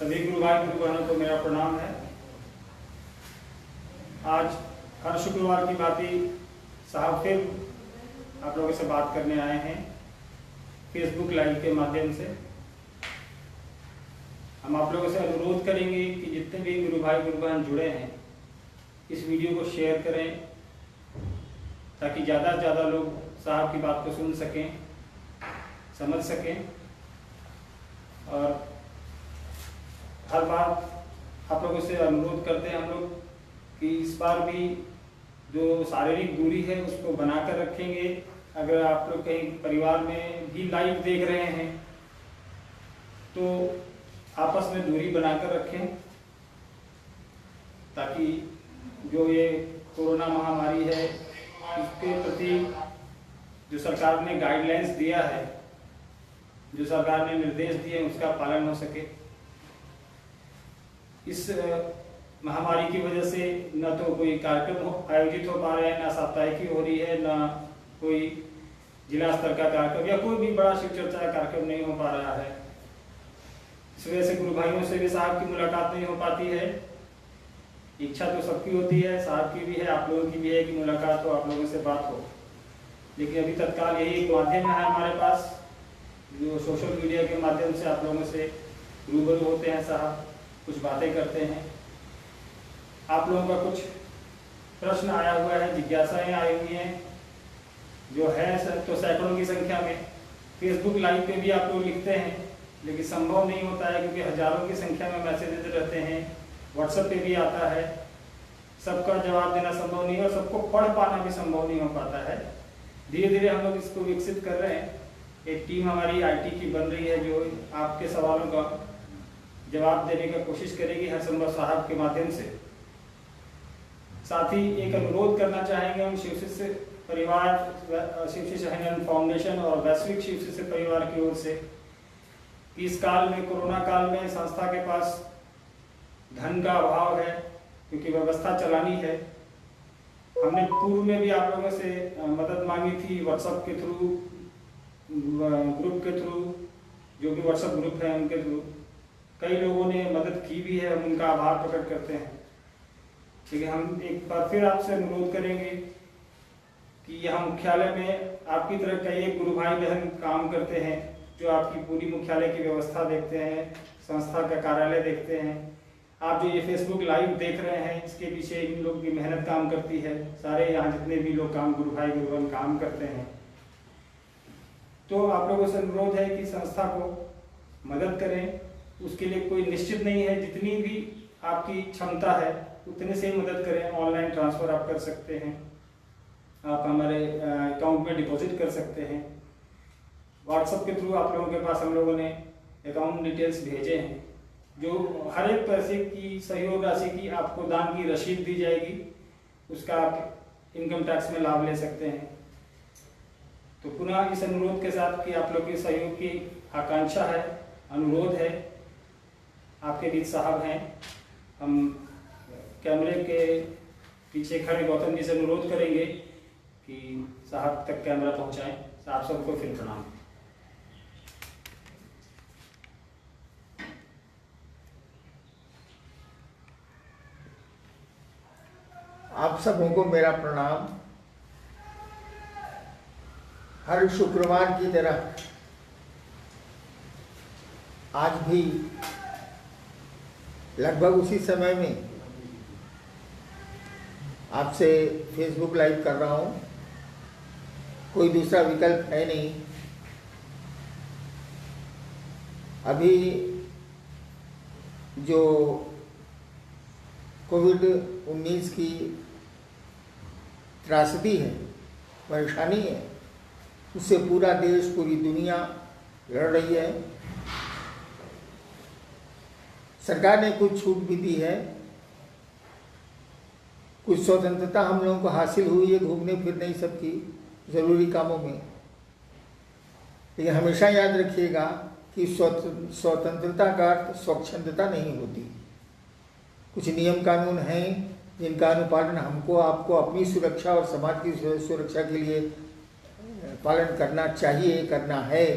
सभी गुरु भाई गुरु बहनों को मेरा प्रणाम है। आज हर शुक्रवार की भांति साहब फिर आप लोगों से बात करने आए हैं फेसबुक लाइव के माध्यम से। हम आप लोगों से अनुरोध करेंगे कि जितने भी गुरु भाई गुरु बहन जुड़े हैं इस वीडियो को शेयर करें ताकि ज़्यादा से ज़्यादा लोग साहब की बात को सुन सकें, समझ सकें। और हर बार आप लोगों से अनुरोध करते हैं हम लोग कि इस बार भी जो शारीरिक दूरी है उसको बनाकर रखेंगे। अगर आप लोग कहीं परिवार में भी लाइव देख रहे हैं तो आपस में दूरी बनाकर रखें ताकि जो ये कोरोना महामारी है इसके प्रति जो सरकार ने गाइडलाइंस दिया है, जो सरकार ने निर्देश दिए हैं उसका पालन हो सके। इस महामारी की वजह से न तो कोई कार्यक्रम आयोजित हो पा रहे हैं, ना साप्ताहिकी हो रही है, ना कोई जिला स्तर का कार्यक्रम या कोई भी बड़ा शिव चर्चा का कार्यक्रम नहीं हो पा रहा है। इस वजह से गुरु भाइयों से भी साहब की मुलाकात नहीं हो पाती है। इच्छा तो सबकी होती है, साहब की भी है, आप लोगों की भी है कि मुलाकात हो, आप लोगों से बात हो। लेकिन अभी तत्काल यही एक माध्यम है हमारे पास, जो सोशल मीडिया के माध्यम से आप लोगों से रूबरू होते हैं साहब, कुछ बातें करते हैं। आप लोगों का कुछ प्रश्न आया हुआ है, जिज्ञासाएं आई हुई हैं, जो है तो सैकड़ों की संख्या में। फेसबुक लाइव पे भी आप लोग लिखते हैं लेकिन संभव नहीं होता है क्योंकि हजारों की संख्या में मैसेजेस रहते हैं। व्हाट्सएप पे भी आता है, सबका जवाब देना संभव नहीं है और सबको पढ़ पाना भी संभव नहीं हो पाता है। धीरे धीरे हम लोग इसको विकसित कर रहे हैं। एक टीम हमारी IT की बन रही है जो आपके सवालों का जवाब देने की कोशिश करेगी हर संभव साहब के माध्यम से। साथ ही एक अनुरोध करना चाहेंगे हम शिव शिष्य परिवार, शिव शिष्य हरिनाम फाउंडेशन और वैश्विक शिव शिष्य परिवार की ओर से कि इस काल में, कोरोना काल में संस्था के पास धन का अभाव है क्योंकि व्यवस्था चलानी है। हमने पूर्व में भी आप लोगों से मदद मांगी थी व्हाट्सएप के थ्रू, ग्रुप के थ्रू, जो भी व्हाट्सएप ग्रुप है उनके थ्रू कई लोगों ने मदद की भी है, हम उनका आभार प्रकट करते हैं। ठीक है, हम एक बार फिर आपसे अनुरोध करेंगे कि यहाँ मुख्यालय में आपकी तरह कई एक गुरु भाई बहन काम करते हैं जो आपकी पूरी मुख्यालय की व्यवस्था देखते हैं, संस्था का कार्यालय देखते हैं। आप जो ये फेसबुक लाइव देख रहे हैं इसके पीछे इन लोग की मेहनत काम करती है। सारे यहाँ जितने भी लोग काम गुरु भाई गुरु बहन काम करते हैं। तो आप लोगों से अनुरोध है कि संस्था को मदद करें। उसके लिए कोई निश्चित नहीं है, जितनी भी आपकी क्षमता है उतने से ही मदद करें। ऑनलाइन ट्रांसफ़र आप कर सकते हैं, आप हमारे अकाउंट में डिपॉजिट कर सकते हैं। व्हाट्सएप के थ्रू आप लोगों के पास हम लोगों ने अकाउंट डिटेल्स भेजे हैं, जो हर एक पैसे की सहयोग राशि की आपको दान की रसीद दी जाएगी, उसका आप इनकम टैक्स में लाभ ले सकते हैं। तो पुनः इस अनुरोध के साथ कि आप लोग के सहयोग की आकांक्षा है, अनुरोध है। आपके बीच साहब हैं, हम कैमरे के पीछे खड़े गौतम जी से अनुरोध करेंगे कि साहब तक कैमरा पहुंचाएं। आप सबको फिर प्रणाम। आप सबों को मेरा प्रणाम। हर शुक्रवार की तरह आज भी लगभग उसी समय में आपसे फेसबुक लाइव कर रहा हूँ। कोई दूसरा विकल्प है नहीं। अभी जो कोविड-19 की त्रासदी है, परेशानी है, उससे पूरा देश, पूरी दुनिया लड़ रही है। सरकार ने कुछ छूट भी दी है, कुछ स्वतंत्रता हम लोगों को हासिल हुई है घूमने फिरने सबकी ज़रूरी कामों में। लेकिन हमेशा याद रखिएगा कि स्वतंत्रता का अर्थ स्वच्छंदता नहीं होती। कुछ नियम कानून हैं जिनका अनुपालन हमको, आपको अपनी सुरक्षा और समाज की सुरक्षा के लिए पालन करना चाहिए, करना है।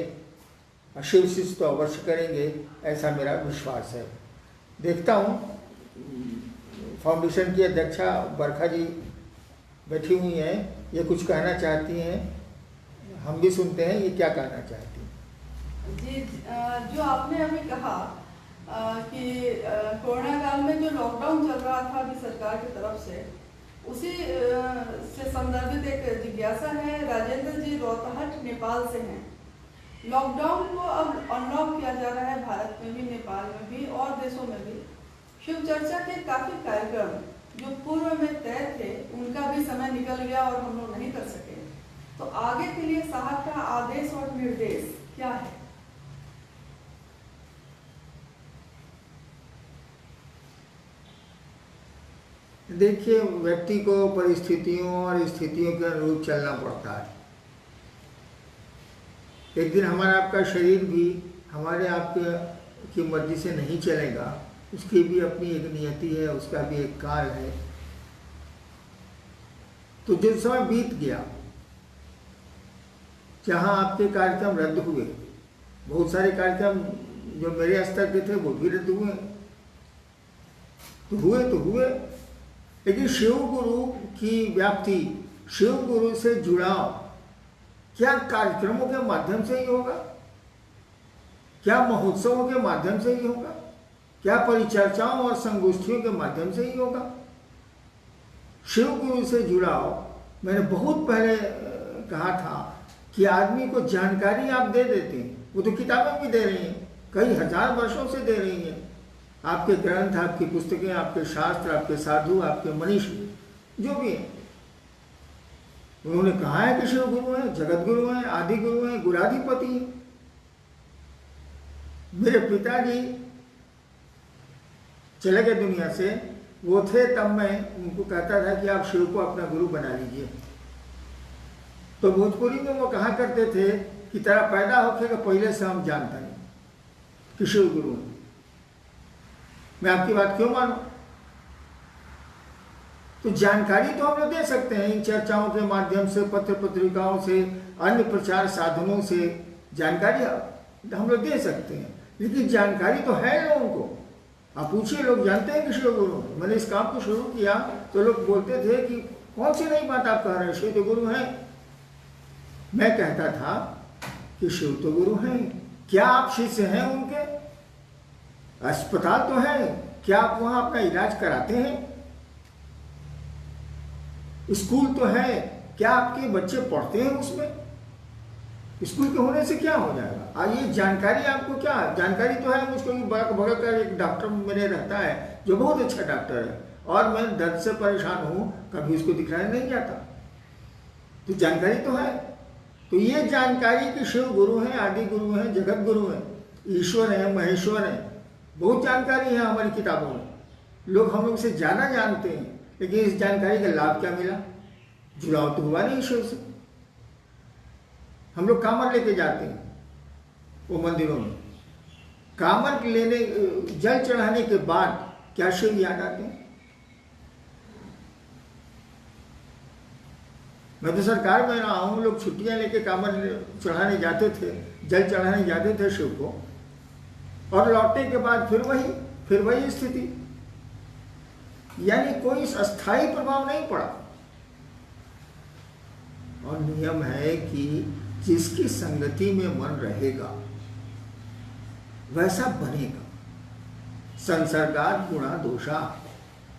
शिव शिष्य तो अवश्य करेंगे, ऐसा मेरा विश्वास है। देखता हूँ फाउंडेशन की अध्यक्षा बरखा जी बैठी हुई हैं, ये कुछ कहना चाहती हैं, हम भी सुनते हैं ये क्या कहना चाहती हैं। जी, जो आपने अभी कहा कि कोरोना काल में जो लॉकडाउन चल रहा था अभी सरकार की तरफ से, उसी से संदर्भित एक जिज्ञासा है। राजेंद्र जी रोहतहट नेपाल से हैं। लॉकडाउन को अब अनलॉक किया जा रहा है, भारत में भी, नेपाल में भी और देशों में भी। शिव चर्चा के काफी कार्यक्रम जो पूर्व में तय थे उनका भी समय निकल गया और हम लोग नहीं कर सके। तो आगे के लिए साहब का आदेश और निर्देश क्या है? देखिए, व्यक्ति को परिस्थितियों और स्थितियों के अनुरूप चलना पड़ता है। एक दिन हमारा आपका शरीर भी हमारे आपके की मर्जी से नहीं चलेगा, उसकी भी अपनी एक नियति है, उसका भी एक काल है। तो जिस समय बीत गया, जहाँ आपके कार्यक्रम रद्द हुए, बहुत सारे कार्यक्रम जो मेरे स्तर के थे वो भी रद्द हुए, तो हुए, लेकिन शिव गुरु की व्याप्ति, शिव गुरु से जुड़ाव क्या कार्यक्रमों के माध्यम से ही होगा? क्या महोत्सवों के माध्यम से ही होगा? क्या परिचर्चाओं और संगोष्ठियों के माध्यम से ही होगा? शिव गुरु से जुड़ाव, मैंने बहुत पहले कहा था कि आदमी को जानकारी आप दे देते हैं, वो तो किताबें भी दे रही हैं, कई हजार वर्षों से दे रही हैं। आपके ग्रंथ, आपकी पुस्तकें, आपके शास्त्र, आपके साधु, आपके मनीषी जो भी है, उन्होंने कहा है कि शिव गुरु है, जगत गुरु है, आदि गुरु है, गुराधिपति है। मेरे पिताजी चले गए दुनिया से, वो थे तब मैं उनको कहता था कि आप शिव को अपना गुरु बना लीजिए। तो भोजपुरी में वो कहा करते थे कि तेरा पैदा होके का पहले से हम जानते हैं कि शिव गुरु है। मैं आपकी बात क्यों मानूं? तो जानकारी तो हम लोग दे सकते हैं इन चर्चाओं के माध्यम से, पत्र पत्रिकाओं से, अन्य प्रचार साधनों से जानकारी हम लोग दे सकते हैं, लेकिन जानकारी तो है लोगों को। आप पूछिए, लोग जानते हैं कि शिव गुरु है। मैंने इस काम को शुरू किया तो लोग बोलते थे कि कौन सी नई बात आप कह रहे हैं, शिव तो गुरु है। मैं कहता था कि शिव तो गुरु हैं। क्या आप शिष्य हैं उनके? अस्पताल तो है, क्या आप वहां अपना इलाज कराते हैं? स्कूल तो है, क्या आपके बच्चे पढ़ते हैं उसमें? स्कूल के होने से क्या हो जाएगा? ये जानकारी आपको क्या? जानकारी तो है, मुझको बगल का एक डॉक्टर मेरे रहता है जो बहुत अच्छा डॉक्टर है, और मैं दर्द से परेशान हूं, कभी उसको दिखाया नहीं जाता। तो जानकारी तो है। तो ये जानकारी कि शिव गुरु हैं, आदि गुरु हैं, जगत गुरु हैं, ईश्वर हैं, महेश्वर हैं, बहुत जानकारी है हमारी किताबों में। लोग हम लोग से ज़्यादा जानते हैं, लेकिन इस जानकारी का लाभ क्या मिला? जुड़ाव तो हुआ नहीं ईश्वर से। हम लोग कामर लेके जाते हैं वो मंदिरों में, कामर लेने, जल चढ़ाने के बाद क्या शिव याद आते हैं? मैं तो सरकार में रहा हूँ, लोग छुट्टियां लेके कामर चढ़ाने जाते थे, जल चढ़ाने जाते थे शिव को, और लौटने के बाद फिर वही स्थिति, यानी कोई अस्थायी प्रभाव नहीं पड़ा। और नियम है कि जिसकी संगति में मन रहेगा वैसा बनेगा। संसर्गात गुणा दोषा।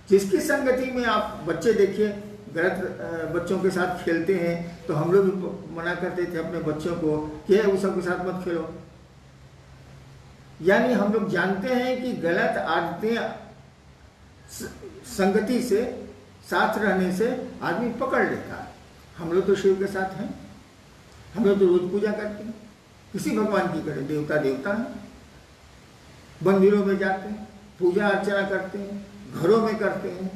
जिसकी संगति में आप, बच्चे देखिए गलत बच्चों के साथ खेलते हैं, तो हम लोग भी मना करते थे अपने बच्चों को कि उस सबके साथ मत खेलो। यानी हम लोग जानते हैं कि गलत आदतें संगति से, साथ रहने से आदमी पकड़ लेता है। हम लोग तो शिव के साथ हैं, हम लोग तो रोज पूजा करते हैं, किसी भगवान की करें, देवता देवता हैं, मंदिरों में जाते हैं, पूजा अर्चना करते हैं, घरों में करते हैं।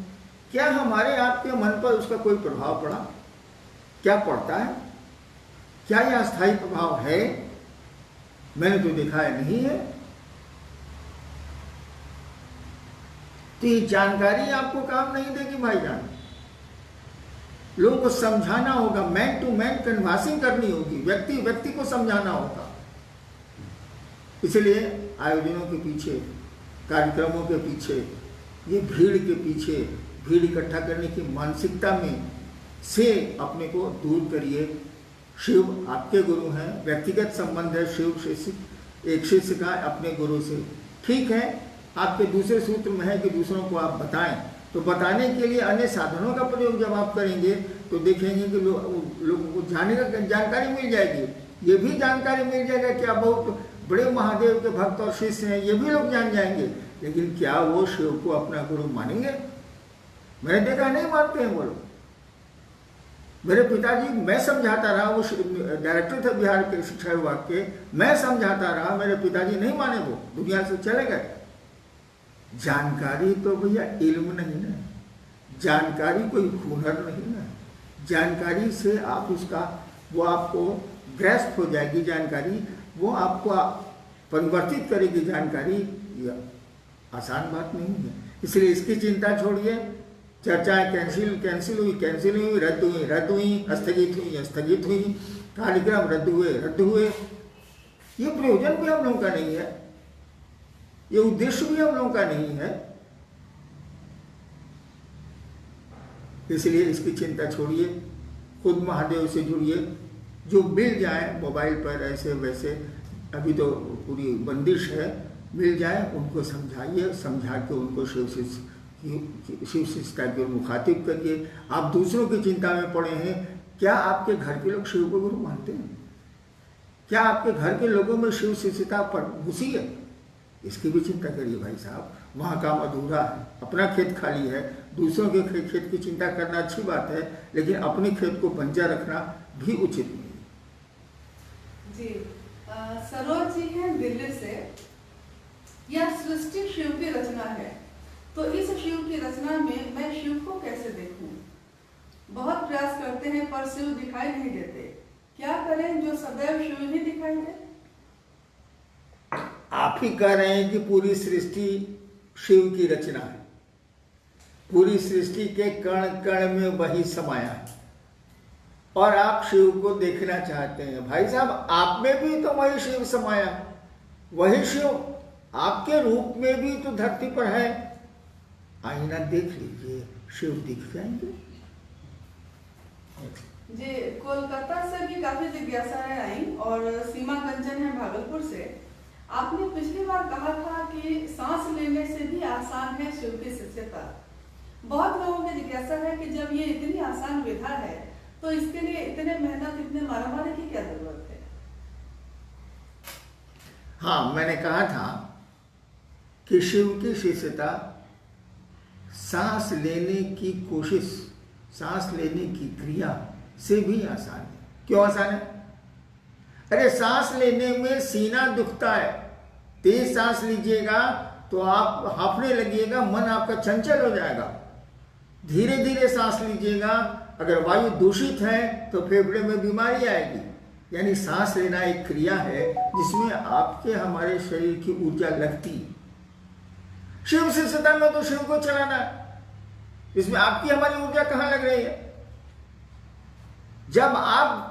क्या हमारे आपके मन पर उसका कोई प्रभाव पड़ा? क्या पड़ता है? क्या यह अस्थायी प्रभाव है? मैंने तो देखा है नहीं है। तो ये जानकारी आपको काम नहीं देगी भाईजान। लोगों को समझाना होगा, मैन टू मैन कन्वर्सिंग करनी होगी, व्यक्ति व्यक्ति को समझाना होगा। इसलिए आयोजनों के पीछे कार्यक्रमों के पीछे, ये भीड़ के पीछे, भीड़ इकट्ठा करने की मानसिकता में से अपने को दूर करिए। शिव आपके गुरु हैं, व्यक्तिगत संबंध है शिव से, एक शिष्य का अपने गुरु से। ठीक है, आपके दूसरे सूत्र में है कि दूसरों को आप बताएं, तो बताने के लिए अन्य साधनों का प्रयोग जब आप करेंगे तो देखेंगे कि लोगों को जानकारी मिल जाएगी। ये भी जानकारी मिल जाएगा कि आप बहुत बड़े महादेव के भक्त और शिष्य हैं, ये भी लोग जान जाएंगे। लेकिन क्या वो शिव को अपना गुरु मानेंगे? मैंने देखा नहीं मानते हैं वो लोग। मेरे पिताजी, मैं समझाता रहा, वो डायरेक्टर थे बिहार के शिक्षा विभाग के, मैं समझाता रहा, मेरे पिताजी नहीं माने, वो दुनिया से चले गए। जानकारी तो भैया इल्म नहीं है, जानकारी कोई हुनर नहीं है। जानकारी से आप उसका, वो आपको ग्रैस्प हो जाएगी जानकारी, वो आपको परिवर्तित करेगी जानकारी। यह आसान बात नहीं है, इसलिए इसकी चिंता छोड़िए। चर्चाएं कैंसिल हुई, रद्द हुई, स्थगित हुई, कार्यक्रम रद्द हुए। ये प्रयोजन भी हम लोगों का नहीं है, ये उद्देश्य भी हम लोगों का नहीं है। इसलिए इसकी चिंता छोड़िए, खुद महादेव से जुड़िए। जो मिल जाए मोबाइल पर ऐसे वैसे, अभी तो पूरी बंदिश है, मिल जाए उनको समझाइए, समझा के उनको शिव शिष्यता की ओर मुखातिब करिए। आप दूसरों की चिंता में पड़े हैं, क्या आपके घर के लोग शिव को गुरु मानते हैं? क्या आपके घर के लोगों में शिव शिष्यता पर घुसी है? इसकी भी चिंता करिए भाई साहब। वहाँ काम अधूरा है, अपना खेत खाली है। दूसरों के खेत की चिंता करना अच्छी बात है, लेकिन अपने खेत को बंजर रखना भी उचित नहीं। जी, सरोज जी हैं दिल्ली से। यह सृष्टि शिव की रचना है, तो इस शिव की रचना में मैं शिव को कैसे देखूं? बहुत प्रयास करते हैं पर शिव दिखाई नहीं देते। क्या करें जो सदैव शिव ही दिखाई दे? आप ही कह रहे हैं कि पूरी सृष्टि शिव की रचना है, पूरी सृष्टि के कण कण में वही समाया है, और आप शिव को देखना चाहते हैं। भाई साहब, आप में भी तो वही शिव समाया, वही शिव आपके रूप में भी तो धरती पर है। आईना देख लीजिए, शिव दिख जाएंगे। जी, कोलकाता से भी काफी जिज्ञासाएं आई, और सीमा कंचन है भागलपुर से। आपने पिछली बार कहा था कि सांस लेने से भी आसान है शिव की शिष्यता। बहुत लोगों की जिज्ञासा है कि जब ये इतनी आसान विधा है तो इसके लिए इतने मेहनत, इतने मारामारी की क्या जरूरत है? हाँ, मैंने कहा था कि शिव की शिष्यता सांस लेने की कोशिश, सांस लेने की क्रिया से भी आसान है। क्यों आसान है? अरे सांस लेने में सीना दुखता है, तेज सांस लीजिएगा तो आप हांफने लगिएगा, मन आपका चंचल हो जाएगा। धीरे धीरे सांस लीजिएगा, अगर वायु दूषित है तो फेफड़े में बीमारी आएगी। यानी सांस लेना एक क्रिया है जिसमें आपके हमारे शरीर की ऊर्जा लगती है। शिव शिष्यता में तो शिव को चलाना है, इसमें आपकी हमारी ऊर्जा कहाँ लग रही है? जब आप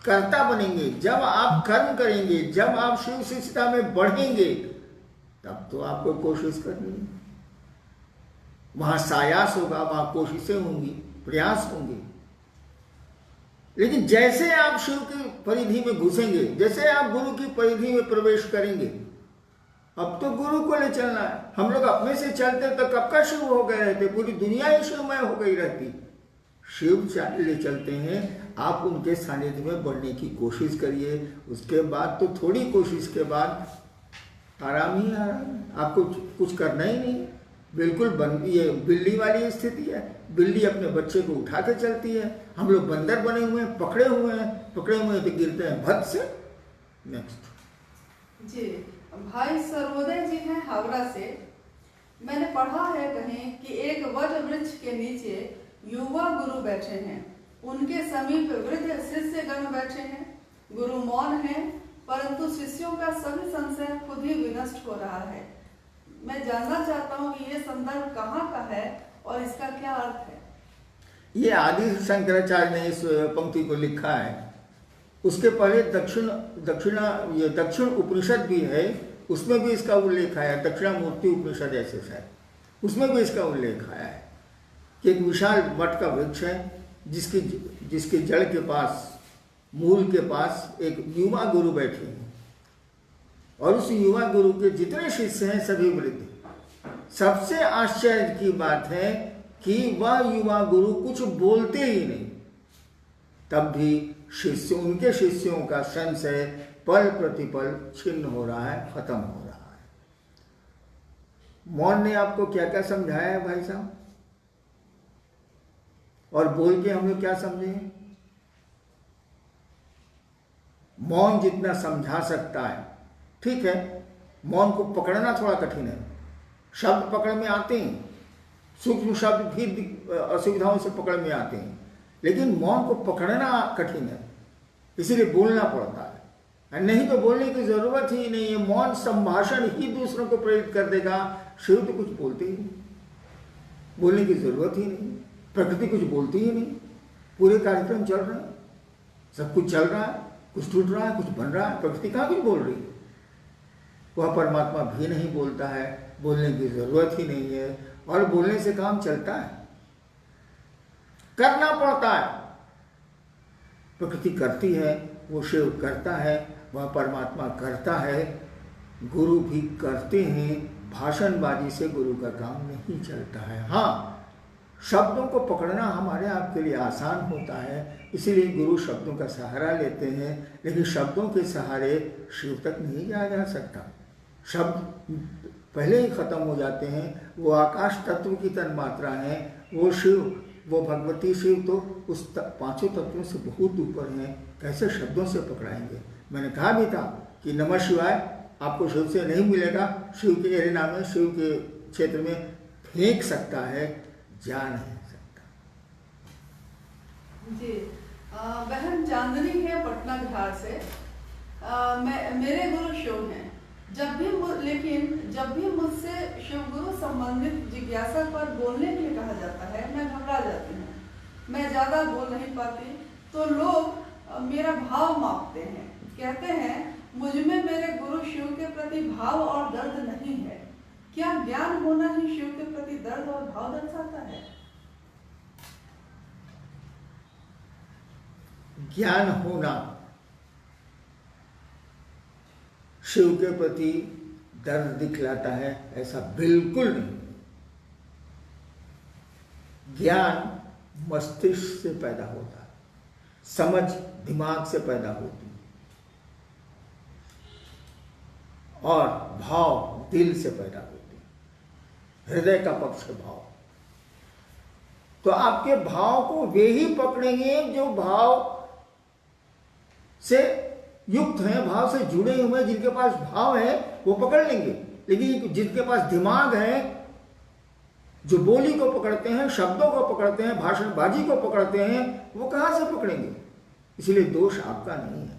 कर्ता बनेंगे, जब आप कर्म करेंगे, जब आप शिव शिष्यता में बढ़ेंगे, तब तो आपको कोशिश करनी है। वहां सायास होगा, वहां कोशिशें होंगी, प्रयास होंगे। लेकिन जैसे आप शिव की परिधि में घुसेंगे, जैसे आप गुरु की परिधि में प्रवेश करेंगे, अब तो गुरु को ले चलना है। हम लोग अपने से चलते तो कब का शिव हो गए रहते, पूरी दुनिया ही शिवमय हो गई रहती। शिव ले चलते हैं, आप उनके सानिध्य में बढ़ने की कोशिश करिए। उसके बाद तो थोड़ी कोशिश के बाद आराम ही आराम है, आपको कुछ करना ही नहीं। बिल्कुल ये बिल्ली वाली स्थिति है, बिल्ली अपने बच्चे को उठा के चलती है। हम लोग बंदर बने हुए हैं, पकड़े हुए हैं तो गिरते हैं भद से। नेक्स्ट जी, भाई सर्वोदय जी हैं हावड़ा से। मैंने पढ़ा है कहीं कि एक वट वृक्ष के नीचे युवा गुरु बैठे हैं, उनके समीप वृद्ध शिष्यगण बैठे हैं। गुरु मौन हैं, परंतु शिष्यों का सभी संशय खुद ही विनष्ट हो रहा है। मैं जानना चाहता हूँ कि ये संदर्भ कहाँ का है और इसका क्या अर्थ है? ये आदि शंकराचार्य ने इस पंक्ति को लिखा है। उसके पहले दक्षिण उपनिषद भी है, उसमें भी इसका उल्लेख आया, दक्षिणामूर्ति उपनिषद ऐसे है, उसमें भी इसका उल्लेख आया है कि एक विशाल वट का वृक्ष है जिसके जड़ के पास, मूल के पास एक युवा गुरु बैठे हैं, और उस युवा गुरु के जितने शिष्य हैं सभी वृद्ध। सबसे आश्चर्य की बात है कि वह युवा गुरु कुछ बोलते ही नहीं, तब भी उनके शिष्यों का संशय पल प्रतिपल छिन्न हो रहा है, खत्म हो रहा है। मौन ने आपको क्या क्या समझाया है भाई साहब, और बोल के हम लोग क्या समझे? मौन जितना समझा सकता है ठीक है, मौन को पकड़ना थोड़ा कठिन है, शब्द पकड़ में आते हैं, सूक्ष्म शब्द भी असुविधाओं से पकड़ में आते हैं, लेकिन मौन को पकड़ना कठिन है, इसीलिए बोलना पड़ता है। नहीं तो बोलने की जरूरत ही नहीं है, मौन संभाषण ही दूसरों को प्रेरित कर देगा। शिव तो कुछ बोलते ही नहीं, बोलने की जरूरत ही नहीं, प्रकृति कुछ बोलती ही नहीं, पूरे कार्यक्रम चल रहे हैं, सब कुछ चल रहा है, कुछ टूट रहा है, कुछ बन रहा है, प्रकृति कहाँ कुछ बोल रही है? वह परमात्मा भी नहीं बोलता है, बोलने की जरूरत ही नहीं है, और बोलने से काम चलता है, करना पड़ता है। प्रकृति करती है, वो शिव करता है, वह परमात्मा करता है, गुरु भी करते हैं। भाषणबाजी से गुरु का काम नहीं चलता है। हाँ, शब्दों को पकड़ना हमारे आपके लिए आसान होता है, इसीलिए गुरु शब्दों का सहारा लेते हैं, लेकिन शब्दों के सहारे शिव तक नहीं जाया जा सकता। शब्द पहले ही खत्म हो जाते हैं। वो आकाश तत्व की तन्मात्रा है, वो शिव, वो भगवती शिव तो उस पांचों तत्वों से बहुत ऊपर हैं, कैसे शब्दों से पकड़ाएंगे? मैंने कहा भी था कि नमः शिवाय आपको शिव से नहीं मिलेगा, शिव के एरिना में, शिव के क्षेत्र में फेंक सकता है, जा नहीं सकता। जी, बहन चांदनी है पटना बिहार से। मेरे गुरु शिव हैं, जब भी मुझसे शिव गुरु संबंधित जिज्ञासा पर बोलने के लिए कहा जाता है, मैं घबरा जाती हूँ, मैं ज्यादा बोल नहीं पाती, तो लोग मेरा भाव मापते हैं, कहते हैं मुझ में मेरे गुरु शिव के प्रति भाव और दर्द नहीं है। क्या ज्ञान होना ही शिव के प्रति दर्द और भाव दर्शाता है? ज्ञान होना शिव के प्रति दर्द दिखलाता है, ऐसा बिल्कुल नहीं। ज्ञान मस्तिष्क से पैदा होता है, समझ दिमाग से पैदा होती है, और भाव दिल से पैदा होती है, हृदय का पक्ष भाव। तो आपके भाव को वे ही पकड़ेंगे जो भाव से युक्त हैं, भाव से जुड़े हुए, जिनके पास भाव है वो पकड़ लेंगे। लेकिन जिनके पास दिमाग है, जो बोली को पकड़ते हैं, शब्दों को पकड़ते हैं, भाषणबाजी को पकड़ते हैं, वो कहां से पकड़ेंगे? इसलिए दोष आपका नहीं है,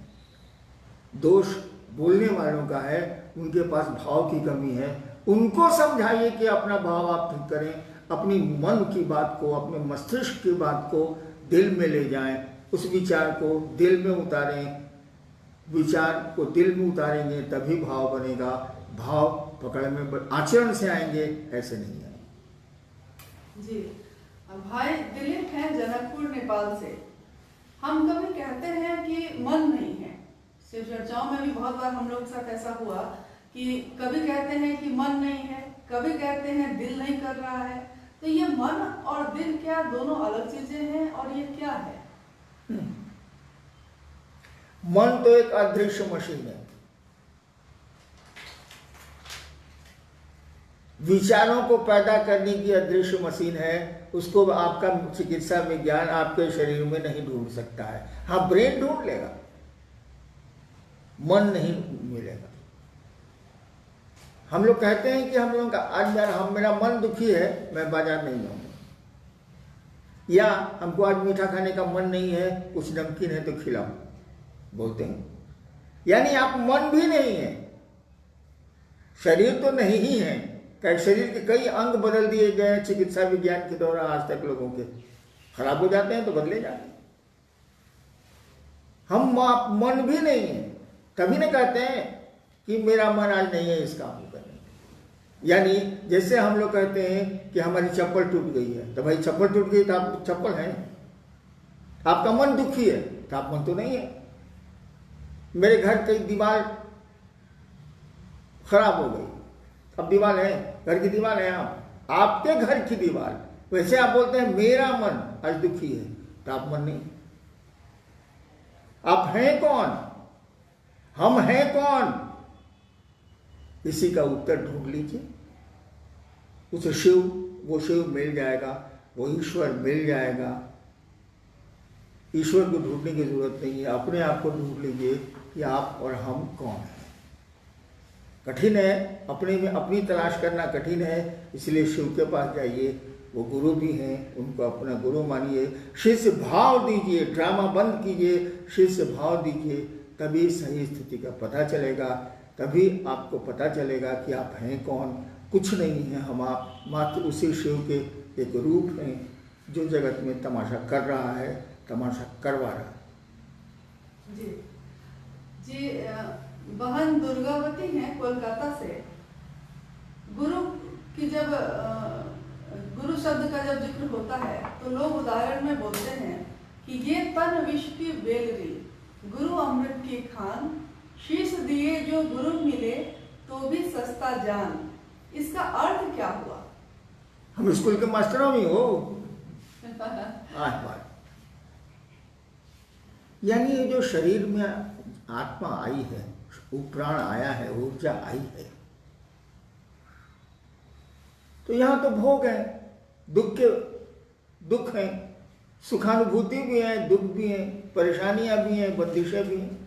दोष बोलने वालों का है, उनके पास भाव की कमी है। उनको समझाइए कि अपना भाव आप ठीक करें, अपनी मन की बात को, अपने मस्तिष्क की बात को दिल में ले जाएं, उस विचार को दिल में उतारें, विचार को दिल में उतारेंगे तभी भाव बनेगा। भाव पकड़ में आचरण से आएंगे, ऐसे नहीं आएंगे। जी, भाई दिलीप हैं जनकपुर नेपाल से। हम कभी कहते हैं कि मन नहीं है, शिव चर्चाओं में भी बहुत बार हम लोग के साथ ऐसा हुआ कि कभी कहते हैं कि मन नहीं है, कभी कहते हैं दिल नहीं कर रहा है। तो ये मन और दिल क्या दोनों अलग चीजें हैं, और ये क्या है? मन तो एक अदृश्य मशीन है, विचारों को पैदा करने की अदृश्य मशीन है। उसको आपका चिकित्सा विज्ञान आपके शरीर में नहीं ढूंढ सकता है। हाँ, ब्रेन ढूंढ लेगा, मन नहीं मिलेगा। हम लोग कहते हैं कि हम लोगों का आज मेरा मन दुखी है, मैं बाजार नहीं जाऊंगा, या हमको आज मीठा खाने का मन नहीं है, कुछ नमकीन है तो खिलाओ, बोलते हैं। यानी आप मन भी नहीं है, शरीर तो नहीं ही है। शरीर के कई अंग बदल दिए गए चिकित्सा विज्ञान के द्वारा आज तक, लोगों के खराब हो जाते हैं तो बदले जाते हैं। हम मन भी नहीं है, तभी न कहते हैं कि मेरा मन आज नहीं है इस काम को करने के। यानी जैसे हम लोग कहते हैं कि हमारी चप्पल टूट गई है, तो भाई चप्पल टूट गई तो आप चप्पल है, आपका मन दुखी है तो आप मन तो नहीं है। मेरे घर की दीवार खराब हो गई, अब दीवार है, घर की दीवार है, आपके घर की दीवार, वैसे आप बोलते हैं मेरा मन आज दुखी है, तो आप मन नहीं। आप हैं कौन, हम हैं कौन, इसी का उत्तर ढूंढ लीजिए। उस शिव, वो शिव मिल जाएगा, वो ईश्वर मिल जाएगा। ईश्वर को ढूंढने की जरूरत नहीं है, अपने आप को ढूंढ लीजिए कि आप और हम कौन हैं। कठिन है, अपने में अपनी तलाश करना कठिन है, इसलिए शिव के पास जाइए, वो गुरु भी हैं, उनको अपना गुरु मानिए, शिष्य भाव दीजिए, ड्रामा बंद कीजिए, शिष्य भाव दीजिए, तभी सही स्थिति का पता चलेगा। तभी आपको पता चलेगा कि आप हैं कौन। कुछ नहीं है, हम आप मात्र उसी शिव के एक रूप हैं जो जगत में तमाशा कर रहा है, तमाशा करवा रहा है। जी जी, बहन दुर्गावती हैं कोलकाता से। गुरु की जब गुरु शब्द का जब जिक्र होता है तो लोग उदाहरण में बोलते हैं कि ये तन विष की बेलरी, गुरु अमृत की खान, शीश दिए जो गुरु मिले तो भी सस्ता जान। इसका अर्थ क्या हुआ? हम स्कूल के मास्टरों में हो बात। यानी ये जो शरीर में आत्मा आई है, वो प्राण आया है, ऊर्जा आई है, तो यहां तो भोग है, दुख है, सुखानुभूति भी है, दुख भी है, परेशानियां भी हैं, बंदिशें भी हैं।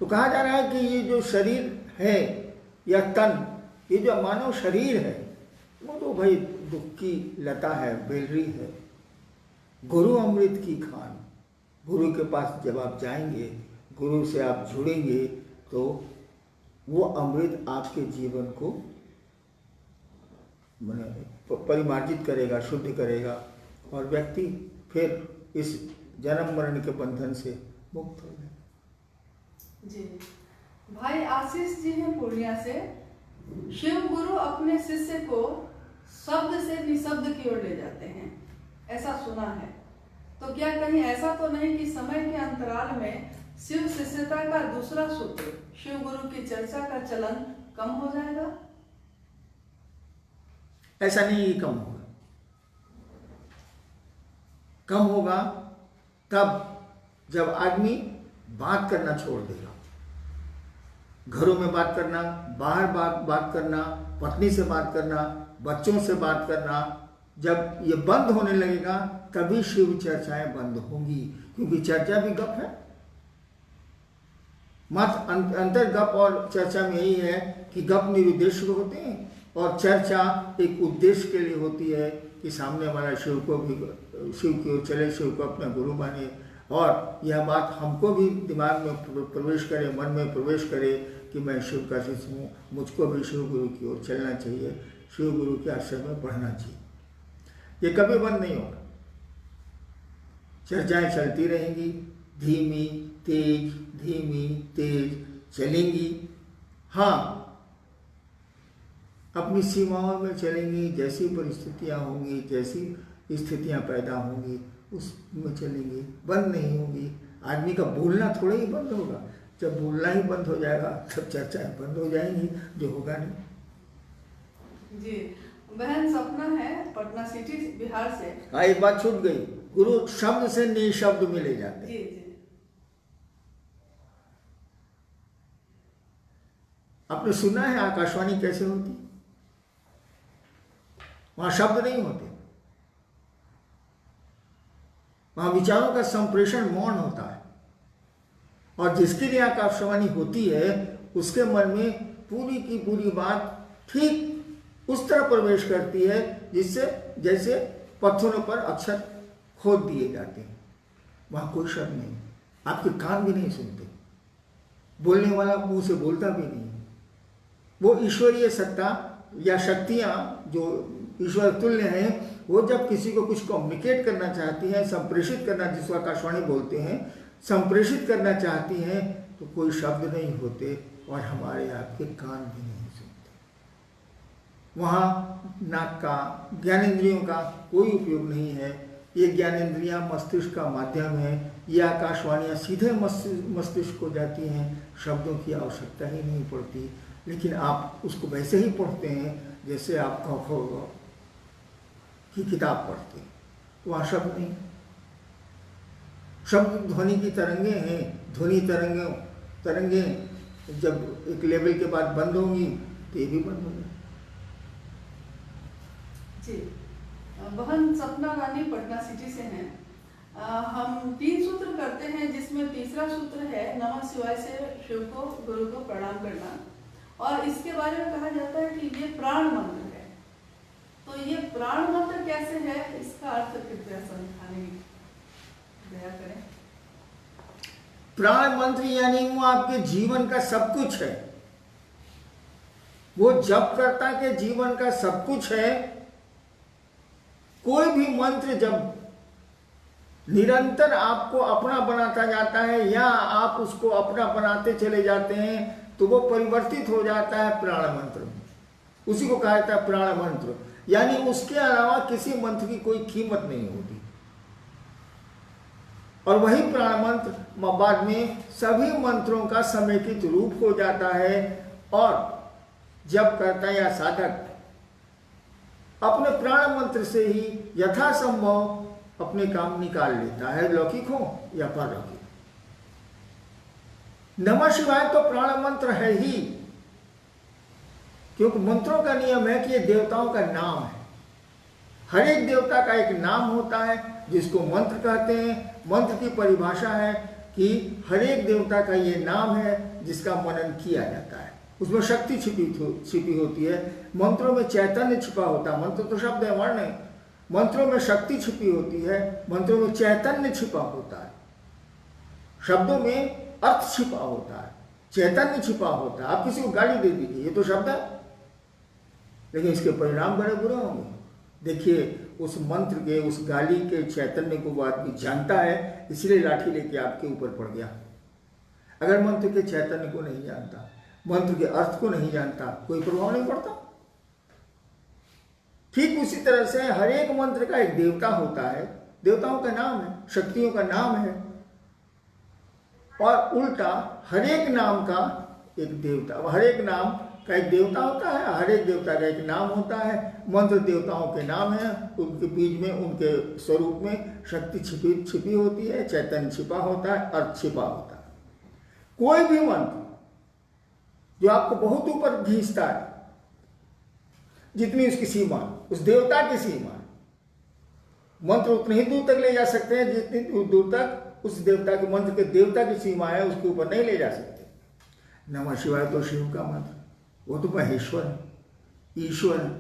तो कहा जा रहा है कि ये जो शरीर है या तन, ये जो मानव शरीर है, वो तो भाई दुख की लता है, बेलरी है। गुरु अमृत की खान, गुरु के पास जब आप जाएंगे, गुरु से आप जुड़ेंगे, तो वो अमृत आपके जीवन को परिमार्जित करेगा, शुद्ध करेगा, और व्यक्ति फिर इस जन्म मरण के बंधन से मुक्त हो जाए। जी, भाई आशीष जी हैं पूर्णिया से। शिव गुरु अपने शिष्य को शब्द से निशब्द की ओर ले जाते हैं, ऐसा सुना है। तो क्या कहीं ऐसा तो नहीं कि समय के अंतराल में शिव शिष्यता का दूसरा सूत्र, शिव गुरु की चर्चा का चलन कम हो जाएगा? ऐसा नहीं, कम होगा। कम होगा तब जब आदमी बात करना छोड़ देगा। घरों में बात करना, बाहर बात करना, पत्नी से बात करना, बच्चों से बात करना, जब ये बंद होने लगेगा तभी शिव चर्चाएं बंद होंगी, क्योंकि चर्चा भी गप है। मात्र अंतर गप और चर्चा में यही है कि गप निरुद्देश्य होते हैं और चर्चा एक उद्देश्य के लिए होती है कि सामने वाला शिव को भी, शिव की ओर चले, शिव को अपना गुरु माने, और यह बात हमको भी दिमाग में प्रवेश करे, मन में प्रवेश करे कि मैं शिव का शिष्य हूँ, मुझको भी शिव गुरु की ओर चलना चाहिए, शिव गुरु के आश्रम में पढ़ना चाहिए। ये कभी बंद नहीं होगा, चर्चाएं चलती रहेंगी, धीमी तेज चलेंगी। हाँ, अपनी सीमाओं में चलेंगी, जैसी परिस्थितियां होंगी, जैसी स्थितियां पैदा होंगी उसमें चलेंगी, बंद नहीं होंगी। आदमी का बोलना थोड़ा ही बंद होगा, जब बोलना ही बंद हो जाएगा तब चर्चाएं बंद हो जाएंगी, जो होगा नहीं। जी, बहन सपना है पटना सिटी बिहार से। हाँ, एक बात छूट गई, गुरु शब्द से निशब्द मिले जाते हैं। जी, आपने सुना है आकाशवाणी कैसे होती? वहां शब्द नहीं होते, वहां विचारों का संप्रेषण मौन होता है, और जिसके लिए आकाशवाणी होती है उसके मन में पूरी की पूरी बात ठीक उस तरह प्रवेश करती है जिससे जैसे पत्थरों पर अक्षर खोद दिए जाते हैं। वहां कोई शब्द नहीं, आपके कान भी नहीं सुनते, बोलने वाला मुंह से बोलता भी नहीं। वो ईश्वरीय सत्ता या शक्तियां जो ईश्वर तुल्य हैं, वो जब किसी को कुछ कम्युनिकेट करना चाहती हैं, संप्रेषित करना, जिसको आकाशवाणी बोलते हैं, संप्रेषित करना चाहती हैं, तो कोई शब्द नहीं होते और हमारे आपके कान भी नहीं सुनते। वहाँ नाक का, ज्ञानेंद्रियों का कोई उपयोग नहीं है। ये ज्ञानेंद्रियाँ मस्तिष्क का माध्यम है, ये आकाशवाणियाँ सीधे मस्तिष्क को जाती हैं, शब्दों की आवश्यकता ही नहीं पड़ती। लेकिन आप उसको वैसे ही पढ़ते हैं जैसे आप क की किताब पढ़ते हैं, वहाँ शब्द नहीं। शब्द ध्वनि की तरंगे हैं, ध्वनि तरंगे जब एक लेवल के बाद बंद होंगी तो ये भी बंद होंगी। जी, बहन सपना रानी पटना सिटी से हैं। हम 3 सूत्र करते हैं, जिसमें तीसरा सूत्र है नमः शिवाय से शिव को, गुरु को प्रणाम करना, और इसके बारे में कहा जाता है कि ये प्राण मंत्र है। तो ये प्राण मंत्र कैसे है, इसका अर्थ कृपया समझाने की दया करें। प्राण मंत्र यानी वो आपके जीवन का सब कुछ है, वो जपकर्ता के जीवन का सब कुछ है। कोई भी मंत्र जब निरंतर आपको अपना बनाता जाता है या आप उसको अपना बनाते चले जाते हैं तो वो परिवर्तित हो जाता है प्राण मंत्र में। उसी को कहा जाता है प्राण मंत्र, यानी उसके अलावा किसी मंत्र की कोई कीमत नहीं होती। और वही प्राण मंत्र बाद में सभी मंत्रों का समेकित रूप हो जाता है और जब करता या साधक अपने प्राण मंत्र से ही यथासंभव अपने काम निकाल लेता है, लौकिक हो या परलौकिक। नमः शिवाय तो प्राण मंत्र है ही, क्योंकि मंत्रों का नियम है कि ये देवताओं का नाम है। हर एक देवता का एक नाम होता है जिसको मंत्र कहते हैं। मंत्र की परिभाषा है कि हर एक देवता का ये नाम है जिसका मनन किया जाता है। उसमें शक्ति छिपी होती है। मंत्रों में चैतन्य छिपा होता है। मंत्र तो शब्द है, वर्ण है। मंत्रों में शक्ति छिपी होती है, मंत्रों में चैतन्य छिपा होता है। शब्दों में अर्थ छिपा होता है, चैतन्य छिपा होता है। आप किसी को गाली दे दीजिए, ये तो शब्द है, लेकिन इसके परिणाम बड़े बुरे होंगे। देखिए, उस मंत्र के, उस गाली के चैतन्य को वो आदमी जानता है, इसलिए लाठी लेके आपके ऊपर पड़ गया। अगर मंत्र के चैतन्य को नहीं जानता, मंत्र के अर्थ को नहीं जानता, कोई प्रभाव नहीं पड़ता। ठीक उसी तरह से हर एक मंत्र का एक देवता होता है, देवताओं का नाम है, शक्तियों का नाम है, और उल्टा हर एक नाम का एक देवता, हर एक नाम का एक देवता होता है, हर एक देवता का एक नाम होता है। मंत्र देवताओं के नाम है, उनके बीच में, उनके स्वरूप में शक्ति छिपी होती है, चैतन्य छिपा होता है, अर्थ छिपा होता है। कोई भी मंत्र जो आपको बहुत ऊपर खींचता है, जितनी उसकी सीमा, उस देवता की सीमा, मंत्र उतनी ही दूर तक ले जा सकते हैं जितनी दूर तक उस देवता के, मंत्र के देवता की सीमा है, उसके ऊपर नहीं ले जा सकते। नमः शिवाय तो शिव का मंत्र, वो तो महेश्वर है, ईश्वर है।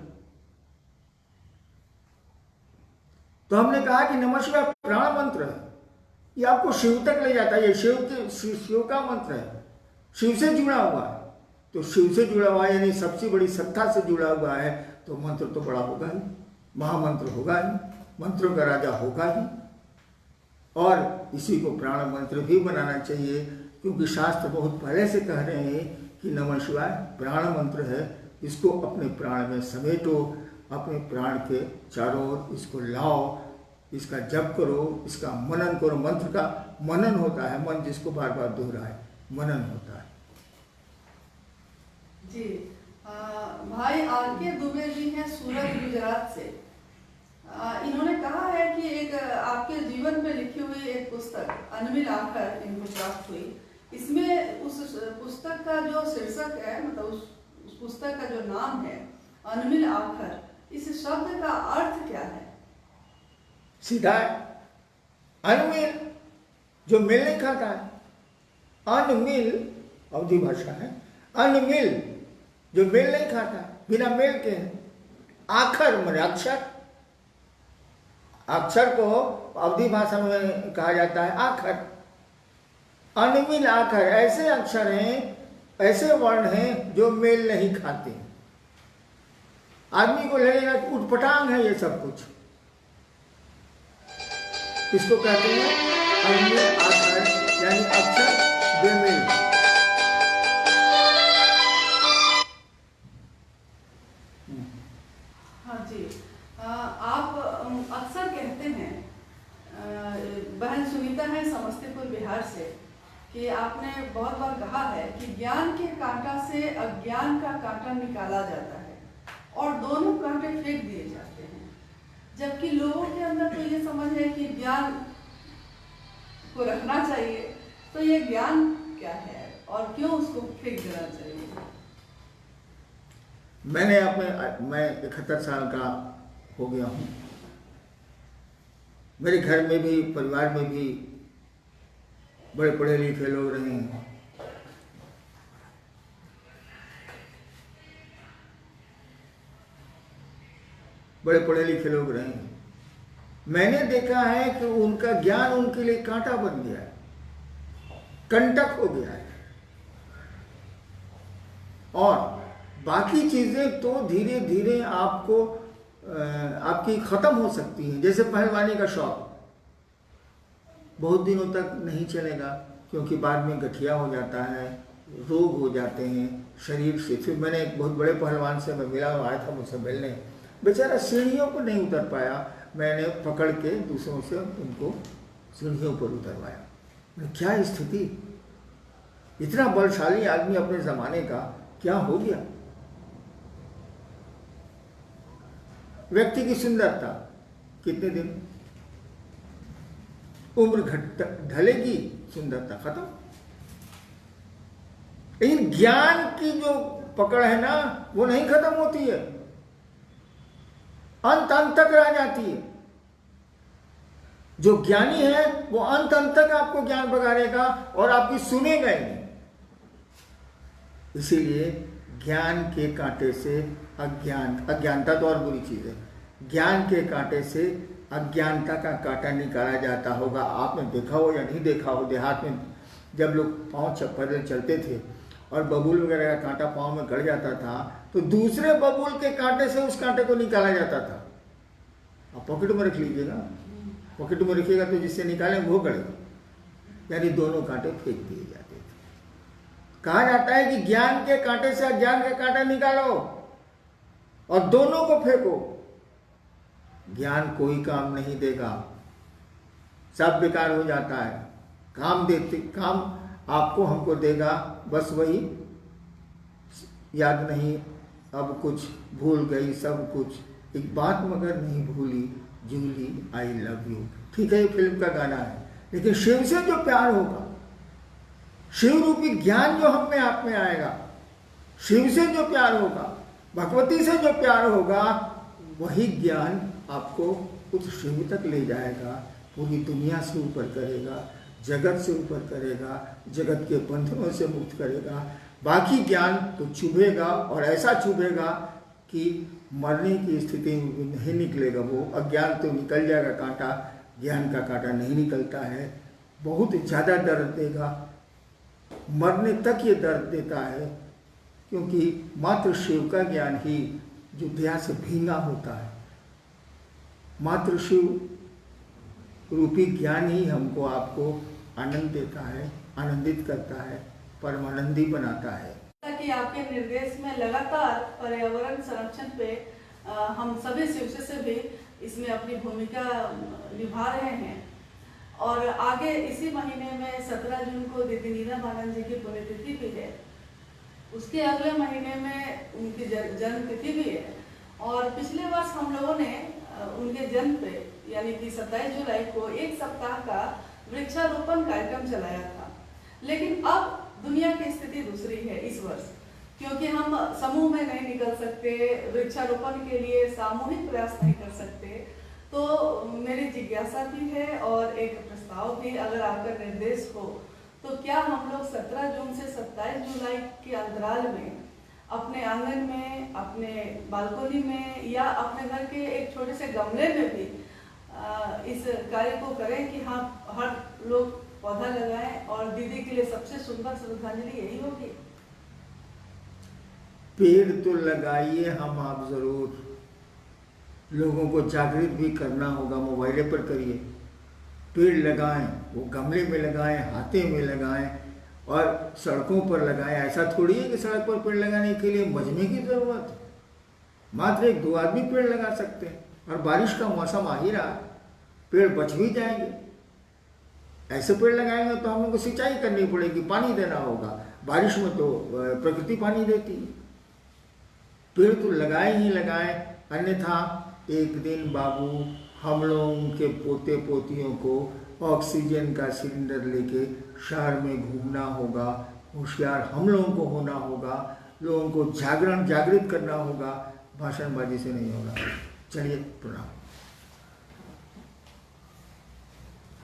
तो हमने कहा कि नमः शिवाय प्राण मंत्र है, ये आपको शिव तक ले जाता है। ये शिव का मंत्र है, शिव से जुड़ा हुआ है। तो शिव से जुड़ा हुआ है यानी सबसे बड़ी सत्ता से जुड़ा हुआ है, तो मंत्र तो बड़ा होगा ही, महामंत्र होगा ही, मंत्रों का राजा होगा ही। और इसी को प्राण मंत्र भी बनाना चाहिए, क्योंकि शास्त्र बहुत पहले से कह रहे हैं कि नमः शिवाय प्राण मंत्र है। इसको अपने प्राण में समेटो, अपने प्राण के चारों ओर इसको लाओ, इसका जप करो, इसका मनन करो। मंत्र का मनन होता है, मन जिसको बार बार दोहराए, मनन होता है। जी, भाई आर.के. दुबे जी हैं सूरत, गुजरात से। इन्होंने कहा है कि एक आपके जीवन में लिखी हुई एक पुस्तक अनमिल आखर इनको प्राप्त हुई। इसमें उस पुस्तक का जो शीर्षक है, मतलब उस पुस्तक का जो नाम है अनमिल आखर, इस शब्द का अर्थ क्या है? सीधा है, अनमिल जो मेल नहीं खाता है। अनमिल अवधी भाषा है, अनमिल जो मेल नहीं खाता है, बिना मेल के है। आखर माने अक्षर, अक्षर को अवधी भाषा में कहा जाता है आखर। अनमिल आखर ऐसे अक्षर हैं, ऐसे वर्ण हैं जो मेल नहीं खाते। आदमी को लगेगा कि उटपटांग है ये सब कुछ। इसको कहते हैं अनमिल आखर, यानी अक्षर बेमेल। विज्ञान के कांटा से अज्ञान का कांटा निकाला जाता है और दोनों कांटे फेंक दिए जाते हैं, जबकि लोगों के अंदर तो ये समझ है कि ज्ञान को रखना चाहिए। तो ये ज्ञान क्या है और क्यों उसको फेंक देना चाहिए? मैं 71 साल का हो गया हूँ। मेरे घर में भी, परिवार में भी बड़े पढ़े लिखे लोग रहे हैं। बड़े पढ़े लिखे लोग रहे हैं। मैंने देखा है कि उनका ज्ञान उनके लिए कांटा बन गया है, कंटक हो गया है, और बाकी चीजें तो धीरे धीरे आपकी खत्म हो सकती हैं। जैसे पहलवानी का शौक बहुत दिनों तक नहीं चलेगा, क्योंकि बाद में गठिया हो जाता है, रोग हो जाते हैं शरीर से। फिर मैंने एक बहुत बड़े पहलवान से मैं मिला, आया था मुझसे मिलने, बेचारा सीढ़ियों पर नहीं उतर पाया। मैंने पकड़ के दूसरों से उनको सीढ़ियों पर उतरवाया। क्या स्थिति, इतना बलशाली आदमी अपने जमाने का क्या हो गया। व्यक्ति की सुंदरता कितने दिन, उम्र ढलेगी, सुंदरता खत्म। लेकिन ज्ञान की जो पकड़ है ना, वो नहीं खत्म होती है, अंत तक रह जाती है। जो ज्ञानी है वो अंत तक आपको ज्ञान बगाड़ेगा और आपकी सुनेगा ही नहीं। इसीलिए ज्ञान के कांटे से अज्ञानता तो और बुरी चीज है, ज्ञान के कांटे से अज्ञानता का कांटा निकाला जाता होगा। आपने देखा हो या नहीं देखा हो, देहात में जब लोग पाँव पैदल चलते थे और बबूल वगैरह का कांटा पाँव में गड़ जाता था, तो दूसरे बबूल के कांटे से उस कांटे को निकाला जाता था। आप पॉकेट में रख लीजिएगा, पॉकेट में रखिएगा तो जिससे निकाले वो गड़ेगा, यानी दोनों कांटे फेंक दिए जाते थे। कहा जाता है कि ज्ञान के कांटे से अज्ञान का कांटा निकालो और दोनों को फेंको। ज्ञान कोई काम नहीं देगा, सब बेकार हो जाता है। काम आपको हमको देगा बस वही, याद नहीं अब कुछ, भूल गई सब कुछ, एक बात मगर नहीं भूली, जूली आई लव यू। ठीक है, ये फिल्म का गाना है, लेकिन शिव से जो प्यार होगा, शिव रूपी ज्ञान जो हम में आप में आएगा, शिव से जो प्यार होगा, भगवती से जो प्यार होगा, वही ज्ञान आपको उस शिव तक ले जाएगा, पूरी दुनिया से ऊपर करेगा, जगत से ऊपर करेगा, जगत के बंधनों से मुक्त करेगा। बाकी ज्ञान तो चुभेगा और ऐसा चुभेगा कि मरने की स्थिति में भी नहीं निकलेगा। वो अज्ञान तो निकल जाएगा कांटा, ज्ञान का कांटा नहीं निकलता है, बहुत ज़्यादा दर्द देगा, मरने तक ये दर्द देता है, क्योंकि मात्र शिव का ज्ञान ही जो दया से भींगा होता है, मात्र शिव रूपी ज्ञान ही हमको आपको आनंद देता है, आनंदित करता है, परमानंदी बनाता है। कि आपके निर्देश में लगातार पर्यावरण संरक्षण पे हम सभी शिवसे से भी इसमें अपनी भूमिका निभा रहे हैं। और आगे इसी महीने में 17 जून को दीदी नीलामानंद जी की पुण्यतिथि भी है, उसके अगले महीने में उनकी जन्म तिथि भी है। और पिछले वर्ष हम लोगों ने उनके जन्म पे यानी कि 27 जुलाई को एक सप्ताह का वृक्षारोपण कार्यक्रम चलाया था। लेकिन अब दुनिया की स्थिति दूसरी है इस वर्ष, क्योंकि हम समूह में नहीं निकल सकते, वृक्षारोपण के लिए सामूहिक प्रयास नहीं कर सकते। तो मेरी जिज्ञासा भी है और एक प्रस्ताव भी, अगर आपका निर्देश हो तो क्या हम लोग 17 जून से 27 जुलाई के अंतराल में अपने आंगन में, अपने बालकोनी में या अपने घर के एक छोटे से गमले में भी इस कार्य को करें कि हाँ, हर लोग पौधा लगाएं और दीदी के लिए सबसे सुंदर श्रद्धांजलि यही होगी। पेड़ तो लगाइए हम आप जरूर, लोगों को जागृत भी करना होगा, मोबाइल पर करिए, पेड़ लगाएं, वो गमले में लगाएं, हाथे में लगाएं और सड़कों पर लगाएं। ऐसा थोड़ी है कि सड़क पर पेड़ लगाने के लिए मजमे की जरूरत है, मात्र 1-2 आदमी पेड़ लगा सकते हैं। और बारिश का मौसम आ ही रहा है, पेड़ बच भी जाएंगे। ऐसे पेड़ लगाएंगे तो हम लोग को सिंचाई करनी पड़ेगी, पानी देना होगा, बारिश में तो प्रकृति पानी देती है। पेड़ तो लगाए ही लगाए, अन्यथा एक दिन बाबू हम लोगों के पोते पोतियों को ऑक्सीजन का सिलेंडर लेके शहर में घूमना होगा। होशियार हम लोगों को होना होगा, लोगों को जागृत करना होगा, भाषणबाजी से नहीं होगा। चलिए, प्रणाम।